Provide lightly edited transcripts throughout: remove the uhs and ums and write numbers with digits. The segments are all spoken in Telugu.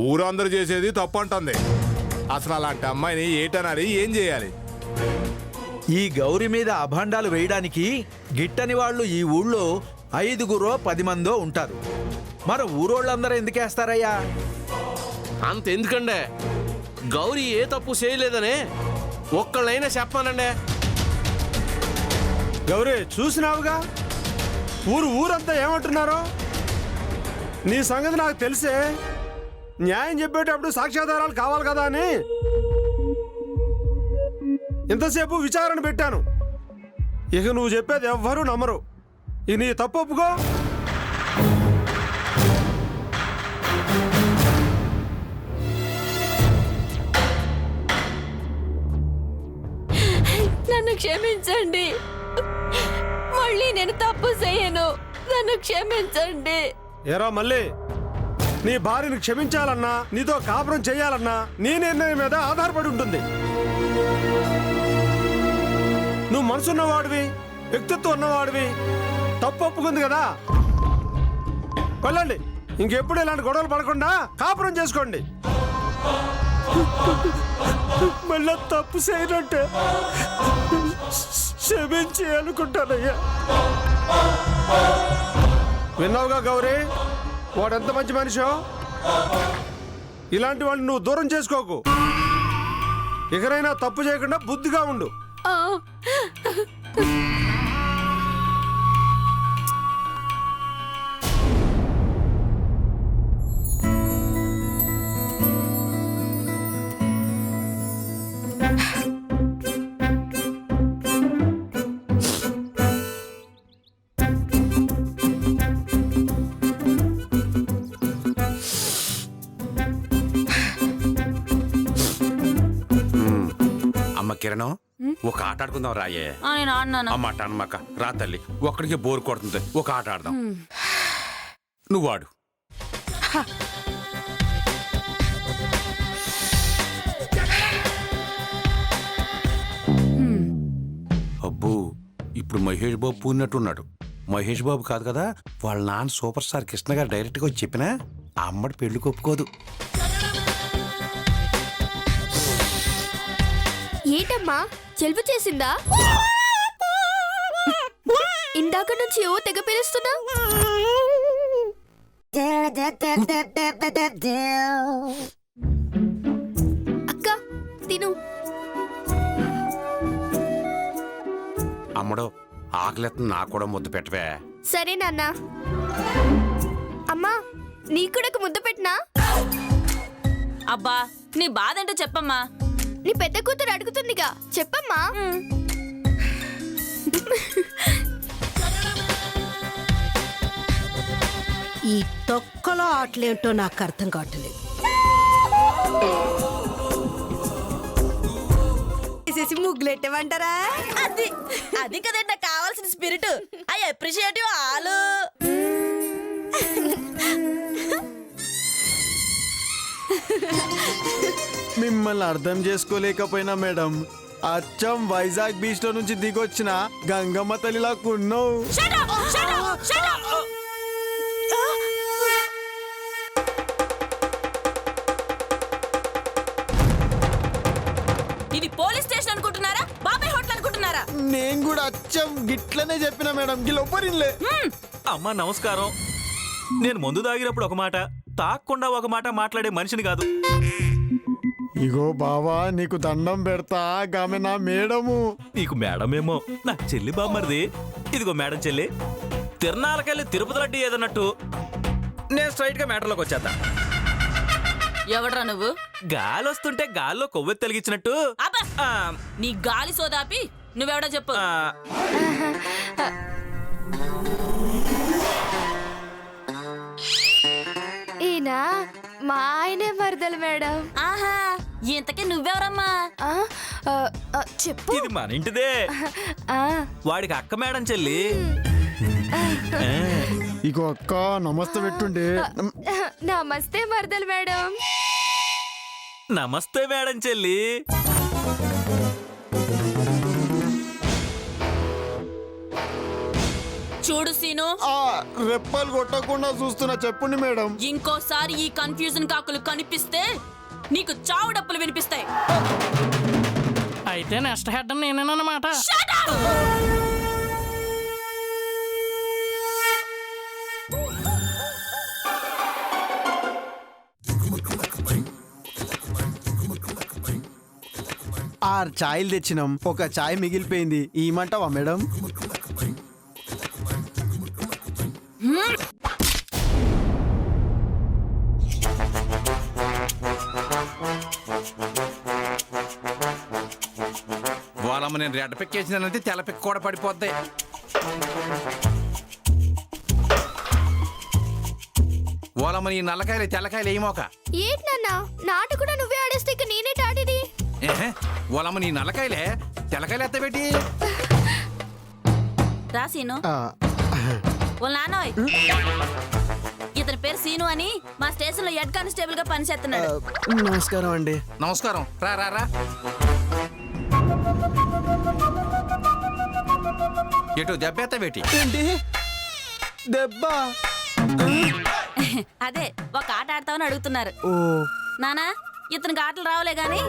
ఊరందరూ చేసేది తప్పు అంటుంది. అసలు అలాంటి అమ్మాయిని ఏటనాలి, ఏం చేయాలి? ఈ గౌరి మీద అభాండాలు వేయడానికి గిట్టని వాళ్ళు ఈ ఊళ్ళో 5గురో 10 మందో ఉంటారు. మన ఊరోళ్ళందరూ ఎందుకేస్తారయ్యా? అంతెందుకండే, గౌరీ ఏ తప్పు చేయలేదనే ఒక్కళ్ళైనా చెప్పానండే. గౌరీ చూసినావుగా ఊరంతా ఏమంటున్నారో. నీ సంగతి నాకు తెలిసే. న్యాయం చెప్పేటప్పుడు సాక్ష్యాధారాలు కావాలి కదా అని ఇంతసేపు విచారణ పెట్టాను. ఇక నువ్వు చెప్పేది ఎవ్వరూ నమ్మరు. ఇక నీ తప్పు ఒప్పుకో. నన్ను క్షమించండి. మళ్ళీ నేను తప్పు చేయను. నన్ను క్షమించండి. ఏరా మళ్ళీ, నీ భార్యను క్షమించాలన్నా నీతో కాపురం చేయాలన్నా నీ నిర్ణయం మీద ఆధారపడి ఉంటుంది. నువ్వు మనసున్నవాడివి, వ్యక్తిత్వం ఉన్నవాడివి. తప్పు ఒప్పుకుంది కదా, వెళ్ళండి. ఇంకెప్పుడు ఇలాంటి గొడవలు పడకుండా కాపురం చేసుకోండి. మళ్ళా తప్పు చేయనంటే క్షమించి అనుకుంటానయ్యా. విన్నావుగా గౌరీ, వాడెంత మంచి మనిషో. ఇలాంటి వాడిని నువ్వు దూరం చేసుకోకు. ఎక్కడైనా తప్పు చేయకుండా బుద్ధిగా ఉండు. కిరణం, ఒక ఆట ఆడుకుందాం రాయే. నేను ఆడినాను. అమ్మాట అన్నమాక రా తల్లి, ఒక్కడికి బోర్ కొడుతుంది. ఒక ఆట ఆడదాం. నువ్వు ఆడు. అబ్బో, ఇప్పుడు మహేష్ బాబు పూన్నట్టున్నాడు. మహేష్ బాబు కాదు కదా, వాళ్ళ నాన్న సూపర్ స్టార్ కృష్ణ గారు డైరెక్ట్ గా వచ్చి చెప్పినా ఆ అమ్మడి పెళ్లి ఒప్పుకోదు. ఏంటమ్మా, జలుబు చేసిందా? ఇందాక నుంచి ఓ తెగ పిలుస్తున్నా. అక్క తిను. అమ్మడో, ఆకలితో నాకు కూడా ముద్ద పెట్టవే. సరే నాన్న. అమ్మా, నీ కూడా ముద్ద పెట్టినా? అబ్బా, నీ బాధ ఏంటో చెప్పమ్మా. నీ పెద్ద కూతురు అడుగుతుందిగా, చెప్పమ్మా. ఈ తొక్కలో ఆటలేంటో నాకు అర్థం కావట్లేదు. ముగ్గులెట్టమంటారా? అది అది కదండి నాకు కావాల్సిన spirit. I appreciate you all. మిమ్మల్ని అర్థం చేసుకోలేకపోయినా మేడం, అచ్చం వైజాగ్ బీచ్ లో నుంచి దిగొచ్చిన గంగమ్మ తల్లిలా కున్నావు. ఇది పోలీస్ స్టేషన్ అనుకుంటున్నారా, బాబాయ్ హోటల్ అనుకుంటున్నారా? నేను కూడా అచ్చం గిట్లనే చెప్పిన మేడం, గిలొప్పరిన్లే. అమ్మా నమస్కారం. నేను మందు తాగినప్పుడు ఒక మాట, తాగకుండా ఒక మాట మాట్లాడే మనిషిని కాదు. ఇగో బావా, నీకు దండం పెడతా, ఆమె నా మేడము. నీకు మేడం ఏమో, నాకు చెల్లి బామ్మరిది. ఇదిగో మేడం చెల్లి. తిరణాలకెళ్ళి తిరుపతి లడ్డు ఏదన్నట్టు నేను స్ట్రైట్ గా మ్యాటర్లోకి వచ్చేద్దా. ఎవడ్రా నువ్వు? గాలి వస్తుంటే గాల్లో కొవ్వెత్తి తలిగించినట్టు. అబ్బా, నీ గాలి సోదాపి నువ్వెవడో చెప్పు. ఈయనా మా ఆయనే మరదలు మేడం. ఆహా, ఇంతకీ నువ్వెవరమ్మా? చెప్పు. ఇది మన ఇంటిదే. వాడికి అక్క మేడం చెల్లి. ఇగో అక్క, నమస్తే పెట్టుండే. నమస్తే మరదలు మేడం. నమస్తే మేడం చెల్లి. చూడు సీను, రెప్పలు కొట్టకుండా చూస్తున్నా, చెప్పండి మేడం. ఇంకోసారి ఈ కన్ఫ్యూజన్ కాకులు కనిపిస్తే నీకు చావు డప్పులు వినిపిస్తాయి. అయితే నెక్స్ట్ హెడ్ నేనేనమాట. ఆరు ఛాయలు తెచ్చినాం, ఒక ఛాయ్ మిగిలిపోయింది, ఇమంటావా మేడం? వాళ్ళమ్మ నేను రెడ్ పిక్ వేసినానంటే తెల్ల పిక్ కూడా పడిపోద్ది. వాళ్ళమ్మ నీ నల్లకాయలు తెల్లకాయలు ఏమోక. ఏంటి నాన్న నాటు కూడా నువ్వే ఆడేస్తే ఇక నేనే టాటిది. వాళ్ళమ్మ నీ నల్లకాయలే తెల్లకాయలు ఎత్త పెట్టి రా సీను. ఓ నాన్నోయ్, ఇతని పేరు సీను అని మా స్టేషన్ లో హెడ్ కానిస్టేబుల్ గా పనిచేస్తున్నాడు. నమస్కారం అండి. నమస్కారం. రా రా రా. ఎటు దెబ్బెత్త పెట్టి ఏంటి దెబ్బ? అదే ఒక ఆట ఆడతామని అడుగుతున్నారు. ఓ నానా, ఇతనికి ఆటలు రావులే గాని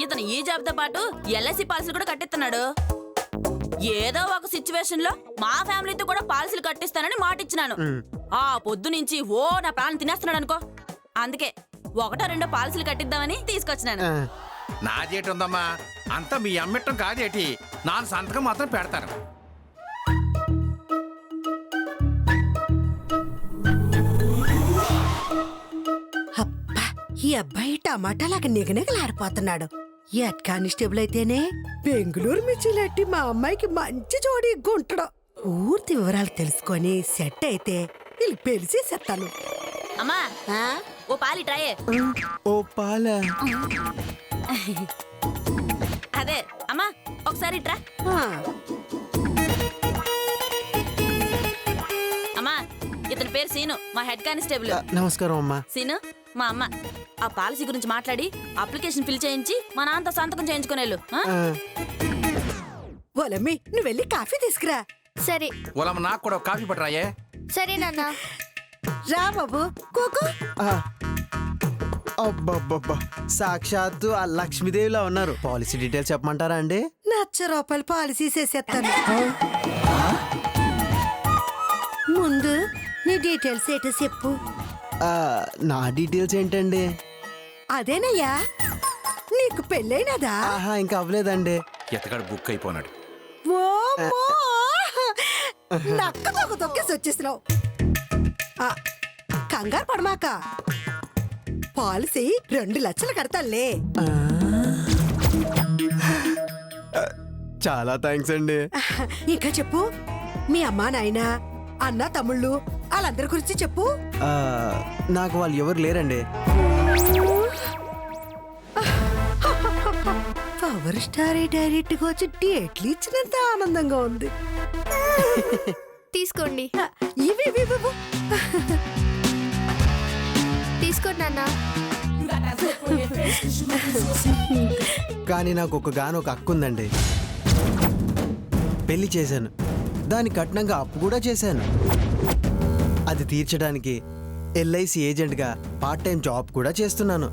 ఇతను ఈ జాబ్ తో పాటు ఎల్ఐసి పాలసీలు కూడా కట్టిస్తున్నాడు. ఏదో ఒక సిచ్యువేషన్ లో మా ఫ్యామిలీతో కూడా పాలసీలు కట్టిస్తానని మాట ఇచ్చినాను. ఆ పొద్దు నుంచి నా ప్రాణం తినేస్తున్నాడు అనుకో. అందుకే ఒకటో రెండో పాలసీలు కట్టిద్దామని తీసుకొచ్చినాను. నా చేటి ఉందమ్మా, అంతా మీ అమ్మిట్టం కాదేటి. నా సంతకం మాత్రం పెడతాను. అబ్బా, ఈ అబ్బాయి టమాటాలాగా నిగనిగలాడిపోతున్నాడు. హెడ్ కానిస్టేబుల్ అయితేనే బెంగళూరు మిర్చిలట్టి మా అమ్మాయికి మంచి జోడి గుంటడు. పూర్తి వివరాలు తెలుసుకొని సెట్ అయితే వీళ్ళు పెళ్లి చేసేస్తాను. అమ్మా, ఓ పాలి ట్రాయే. ఓ పాల. అదే అమ్మా, ఒకసారి ట్రా. అమ్మా, ఇతని పేరు సీను, మా హెడ్ కానిస్టేబుల్. నమస్కారం అమ్మా. సీను, మా అమ్మ ఆ పాలసీ గురించి మాట్లాడి అప్లికేషన్ ఫిల్ చేయించి మా నాన్నతో సంతకం చేయించుకునేళ్ళు. ఓలమ్మి, నువ్వు వెళ్ళి కాఫీ తీసుకురా. సరే వాళ్ళమ్మ నాకు కూడా ఒక కాఫీ పట్టరాయే. సరే నాన్న. రా బాబు, కూకో. అబ్బబ్బబ్బా, సాక్షాత్తు ఆ లక్ష్మీదేవిలా ఉన్నారు. పాలసీ డీటెయిల్స్ చెప్పమంటారా అండి? ₹1,00,000 పాలసీ చేసేస్తాను. ముందు నీ డీటెయిల్స్ ఏంటో చెప్పు. నా డీటెయిల్స్ ఏంటండి? అదేనయ్యా, నీకు పెళ్ళైనదా? ఆహా, ఇంకా అవ్వలేదండి. ఎతగాడు బుక్ అయిపోనాడు. నక్క తొక్క తొక్కేసి వచ్చేసినావు. కంగారు పడమాక, పాలసీ 2 లక్షలు కడతాలే. చాలా థ్యాంక్స్ అండి. ఇంకా చెప్పు, మీ అమ్మా నాయన అన్న తమ్ముళ్ళు వాళ్ళందరి గురించి చెప్పు. నాకు వాళ్ళు ఎవరు లేరండి. పవర్ స్టార్ డైరెక్ట్ గా వచ్చి డేట్లు ఇచ్చినంత ఆనందంగా ఉంది. తీసుకోండి. ఇవి తీసుకోండి నాన్న. కానీ నాకు ఒక గానొక అక్కు ఉందండి. పెళ్లి చేశాను, దాని కట్నంగా అప్పు కూడా చేశాను. అది తీర్చడానికి ఎల్ఐసి ఏజెంట్గా పార్ట్ టైం జాబ్ కూడా చేస్తున్నాను.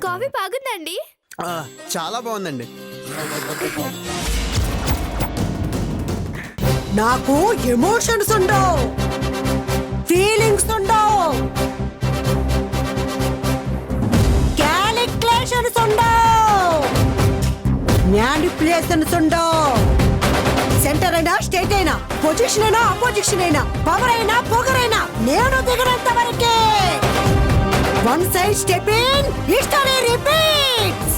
కాఫీ బాగుందండి. చాలా బాగుందండి. నాకు ఎమోషన్స్ ఉండవు, ఫీలింగ్స్ ఉండవు, క్యాలిక్యులేషన్స్ ఉండవు, మ్యానిపులేషన్స్ ఉండవు. సెంటర్ అయినా స్టేట్ అయినా పొజిషన్ అయినా అపోజిషన్ అయినా పవర్ అయినా పొగరైనా నేను దిగనంత వరకే. One side step in, history repeats.